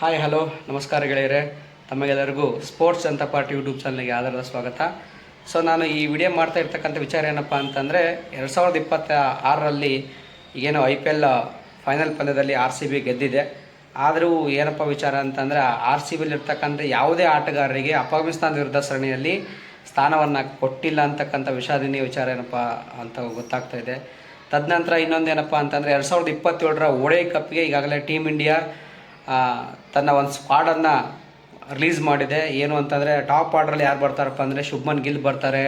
Hi hello ನಮಸ್ಕಾರ ಗೆಳೆಯರೆ, ತಮಗೆಲ್ಲರಿಗೂ ಸ್ಪೋರ್ಟ್ಸ್ ಅಂತ ಪಾರ್ಟಿ ಯೂಟ್ಯೂಬ್ ಚಾನಲ್ಗೆ ಆಧಾರದ ಸ್ವಾಗತ. ಸೊ ನಾನು ಈ ವಿಡಿಯೋ ಮಾಡ್ತಾ ಇರ್ತಕ್ಕಂಥ ವಿಚಾರ ಏನಪ್ಪ ಅಂತಂದರೆ 2026ರಲ್ಲಿ ಏನೋ IPL ಫೈನಲ್ ಪಂದ್ಯದಲ್ಲಿ RCB ಗೆದ್ದಿದೆ. ಆದರೂ ಏನಪ್ಪ ವಿಚಾರ ಅಂತಂದರೆ RCBಲಿ ಇರ್ತಕ್ಕಂಥ ಯಾವುದೇ ಆಟಗಾರರಿಗೆ ಅಫ್ಘಾನಿಸ್ತಾನ ವಿರುದ್ಧ ಸರಣಿಯಲ್ಲಿ ಸ್ಥಾನವನ್ನು ಕೊಟ್ಟಿಲ್ಲ ಅಂತಕ್ಕಂಥ ವಿಷಾದನೀಯ ವಿಚಾರ ಏನಪ್ಪ ಅಂತ ಗೊತ್ತಾಗ್ತಾ ಇದೆ. ತದನಂತರ ಇನ್ನೊಂದೇನಪ್ಪ ಅಂತಂದರೆ 2027ರ ODI ಕಪ್ಗೆ ಈಗಾಗಲೇ ಟೀಮ್ ಇಂಡಿಯಾ ತನ್ನ ಒಂದು ಸ್ಕ್ವಾಡನ್ನು ರಿಲೀಸ್ ಮಾಡಿದೆ. ಏನು ಅಂತಂದರೆ ಟಾಪ್ ಆರ್ಡ್ರಲ್ಲಿ ಯಾರು ಬರ್ತಾರಪ್ಪ ಅಂದರೆ ಶುಭ್ಮನ್ ಗಿಲ್ ಬರ್ತಾರೆ,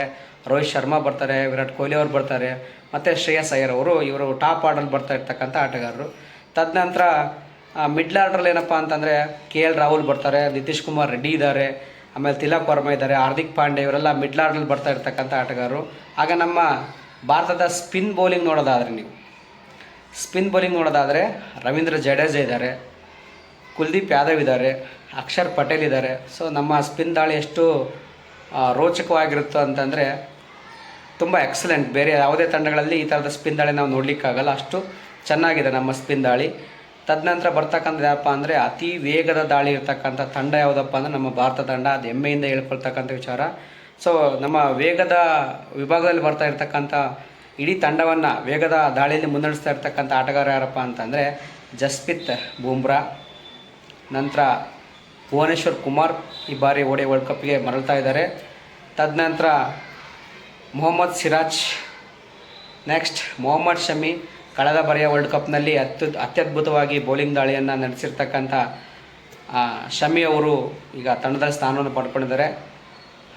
ರೋಹಿತ್ ಶರ್ಮಾ ಬರ್ತಾರೆ, ವಿರಾಟ್ ಕೊಹ್ಲಿ ಅವರು ಬರ್ತಾರೆ, ಮತ್ತು ಶ್ರೇಯಸ್ ಅಯ್ಯರ್ ಇವರು ಟಾಪ್ ಆರ್ಡ್ರಲ್ಲಿ ಬರ್ತಾ ಇರ್ತಕ್ಕಂಥ ಆಟಗಾರರು. ತದನಂತರ ಮಿಡ್ಲ್ ಆರ್ಡ್ರಲ್ಲಿ ಏನಪ್ಪ ಅಂತಂದರೆ KL ರಾಹುಲ್ ಬರ್ತಾರೆ, ನಿತೀಶ್ ಕುಮಾರ್ ರೆಡ್ಡಿ ಇದ್ದಾರೆ, ಆಮೇಲೆ ತಿಲಕ್ ವರ್ಮಾ ಇದ್ದಾರೆ, ಹಾರ್ದಿಕ್ ಪಾಂಡೆ ಇವರೆಲ್ಲ ಮಿಡ್ಲ್ ಆರ್ಡ್ರಲ್ಲಿ ಬರ್ತಾ ಇರ್ತಕ್ಕಂಥ ಆಟಗಾರರು. ಆಗ ನಮ್ಮ ಭಾರತದ ಸ್ಪಿನ್ ಬೌಲಿಂಗ್ ನೋಡೋದಾದರೆ ರವೀಂದ್ರ ಜಡೇಜಾ ಇದ್ದಾರೆ, ಕುಲ್ದೀಪ್ ಯಾದವ್ ಇದ್ದಾರೆ, ಅಕ್ಷರ್ ಪಟೇಲ್ ಇದ್ದಾರೆ. ಸೊ ನಮ್ಮ ಸ್ಪಿನ್ ದಾಳಿ ಎಷ್ಟು ರೋಚಕವಾಗಿರುತ್ತೋ ಅಂತಂದರೆ ತುಂಬ ಎಕ್ಸಲೆಂಟ್. ಬೇರೆ ಯಾವುದೇ ತಂಡಗಳಲ್ಲಿ ಈ ಥರದ ಸ್ಪಿನ್ ದಾಳಿ ನಾವು ನೋಡಲಿಕ್ಕಾಗಲ್ಲ, ಅಷ್ಟು ಚೆನ್ನಾಗಿದೆ ನಮ್ಮ ಸ್ಪಿನ್ ದಾಳಿ. ತದನಂತರ ಬರ್ತಕ್ಕಂಥದ್ದು ಯಾವಪ್ಪ ಅಂದರೆ ಅತಿ ವೇಗದ ದಾಳಿ ಇರ್ತಕ್ಕಂಥ ತಂಡ ಯಾವುದಪ್ಪ ಅಂದರೆ ನಮ್ಮ ಭಾರತ ತಂಡ. ಅದು ಹೆಮ್ಮೆಯಿಂದ ಹೇಳ್ಕೊಳ್ತಕ್ಕಂಥ ವಿಚಾರ. ಸೊ ನಮ್ಮ ವೇಗದ ವಿಭಾಗದಲ್ಲಿ ಬರ್ತಾ ಇರ್ತಕ್ಕಂಥ ಇಡೀ ತಂಡವನ್ನು ವೇಗದ ದಾಳಿಯಲ್ಲಿ ಮುನ್ನಡೆಸ್ತಾ ಇರ್ತಕ್ಕಂಥ ಆಟಗಾರ ಯಾರಪ್ಪ ಅಂತಂದರೆ ಜಸ್ಪ್ರೀತ್ ಬೂಮ್ರಾ, ನಂತರ ಭುವನೇಶ್ವರ್ ಕುಮಾರ್ ಈ ಬಾರಿ ODI ವರ್ಲ್ಡ್ ಕಪ್ಗೆ ಮರಳ್ತಾ ಇದ್ದಾರೆ. ತದನಂತರ ಮೊಹಮ್ಮದ್ ಸಿರಾಜ್, ನೆಕ್ಸ್ಟ್ ಮೊಹಮ್ಮದ್ ಶಮಿ ಕಳೆದ ಬಾರಿಯ ವರ್ಲ್ಡ್ ಕಪ್ನಲ್ಲಿ ಅತ್ಯದ್ಭುತವಾಗಿ ಬೌಲಿಂಗ್ ದಾಳಿಯನ್ನು ನಡೆಸಿರ್ತಕ್ಕಂಥ ಶಮಿ ಅವರು ಈಗ ತಂಡದ ಸ್ಥಾನವನ್ನು ಪಡ್ಕೊಂಡಿದ್ದಾರೆ.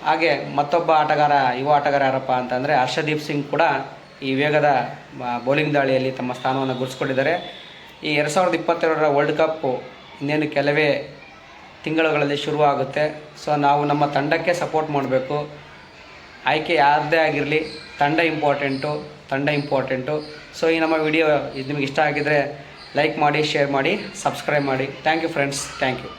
ಹಾಗೆ ಮತ್ತೊಬ್ಬ ಯುವ ಆಟಗಾರ ಯಾರಪ್ಪ ಅಂತಂದರೆ ಹರ್ಷದೀಪ್ ಸಿಂಗ್ ಕೂಡ ಈ ವೇಗದ ಬೌಲಿಂಗ್ ದಾಳಿಯಲ್ಲಿ ತಮ್ಮ ಸ್ಥಾನವನ್ನು ಗುರುತಿಸ್ಕೊಂಡಿದ್ದಾರೆ. ಈ 2022ರ ವರ್ಲ್ಡ್ ಕಪ್ಪು ಇನ್ನೇನು ಕೆಲವೇ ತಿಂಗಳುಗಳಲ್ಲಿ ಶುರುವಾಗುತ್ತೆ. ಸೊ ನಾವು ನಮ್ಮ ತಂಡಕ್ಕೆ ಸಪೋರ್ಟ್ ಮಾಡಬೇಕು. ಆಯ್ಕೆ ಯಾರದೇ ಆಗಿರಲಿ, ತಂಡ ಇಂಪಾರ್ಟೆಂಟು. ಸೊ ಈ ನಮ್ಮ ವಿಡಿಯೋ ಇದು ನಿಮಗೆ ಇಷ್ಟ ಆಗಿದ್ದರೆ ಲೈಕ್ ಮಾಡಿ, ಶೇರ್ ಮಾಡಿ, ಸಬ್ಸ್ಕ್ರೈಬ್ ಮಾಡಿ. Thank you friends, thank you.